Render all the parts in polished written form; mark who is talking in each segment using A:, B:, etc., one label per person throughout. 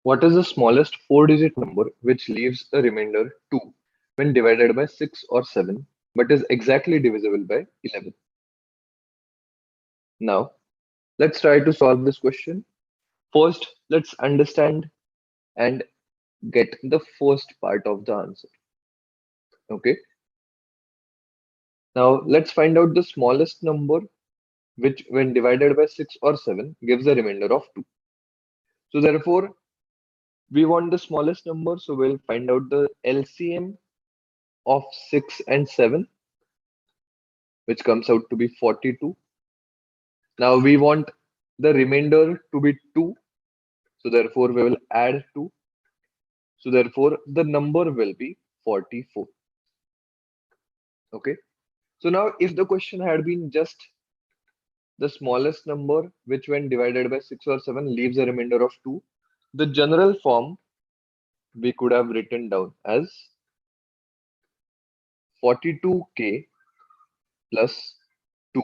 A: What is the smallest four-digit number which leaves a remainder 2 when divided by 6 or 7 but is exactly divisible by 11? Now, let's try to solve this question. First, let's understand and get the first part of the answer. Okay. Now, let's find out the smallest number which, when divided by 6 or 7, gives a remainder of 2. So, therefore, we want the smallest number, so we'll find out the LCM of 6 and 7, which comes out to be 42. Now we want the remainder to be 2, so therefore we will add 2. So therefore the number will be 44. Okay. So now if the question had been just the smallest number, which when divided by 6 or 7 leaves a remainder of 2, the general form we could have written down as 42k plus 2.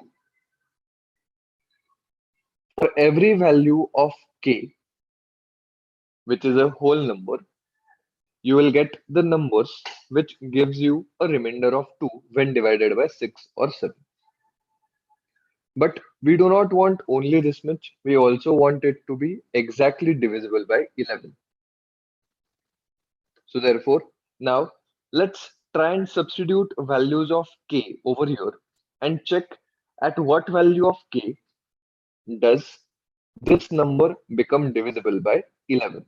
A: For every value of k, which is a whole number, you will get the numbers which gives you a remainder of 2 when divided by 6 or 7. But we do not want only this much, we also want it to be exactly divisible by 11. So therefore, now let's try and substitute values of k over here and check at what value of k does this number become divisible by 11.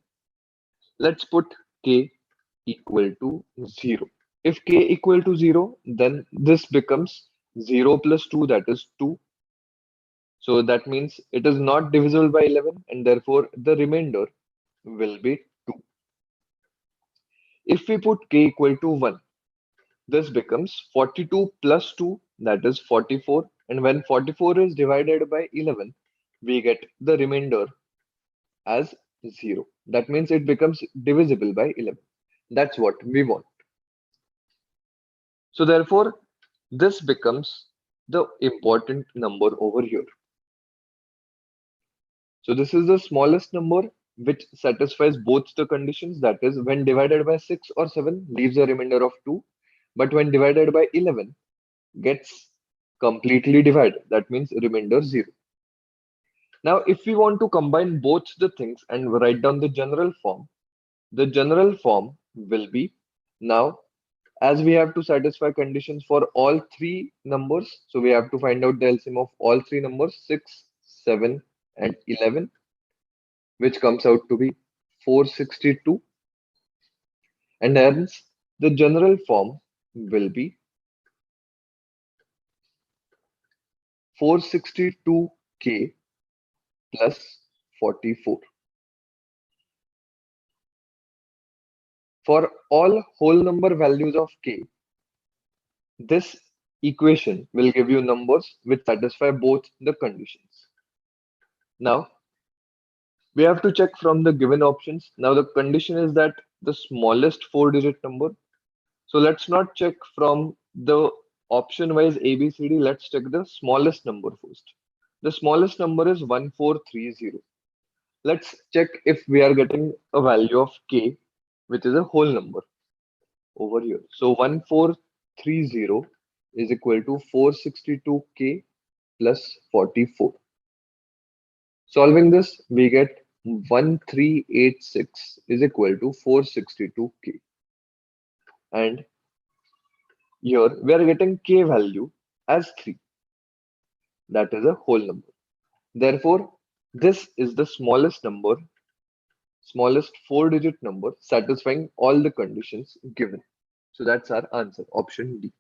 A: Let's put k equal to 0. If k equal to 0, then this becomes 0 plus 2, that is 2. So that means it is not divisible by 11 and therefore the remainder will be 2. If we put k equal to 1, this becomes 42 plus 2, that is 44. And when 44 is divided by 11, we get the remainder as 0. That means it becomes divisible by 11. That's what we want. So therefore, this becomes the important number over here. So this is the smallest number which satisfies both the conditions, that is when divided by 6 or 7 leaves a remainder of 2, but when divided by 11 gets completely divided, that means remainder 0. Now if we want to combine both the things and write down the general form will be, now as we have to satisfy conditions for all three numbers, so we have to find out the LCM of all three numbers 6, 7 and 11, which comes out to be 462, and hence the general form will be 462k plus 44. For all whole number values of k, this equation will give you numbers which satisfy both the conditions. Now we have to check from the given options. Now the condition is that the smallest four-digit number. So let's not check from the option wise ABCD. Let's check the smallest number first. The smallest number is 1430. Let's check if we are getting a value of k, which is a whole number over here. So 1430 is equal to 462k plus 44. Solving this, we get 1386 is equal to 462k. And here we are getting k value as 3. That is a whole number. Therefore, this is the smallest four-digit number satisfying all the conditions given. So that's our answer, option D.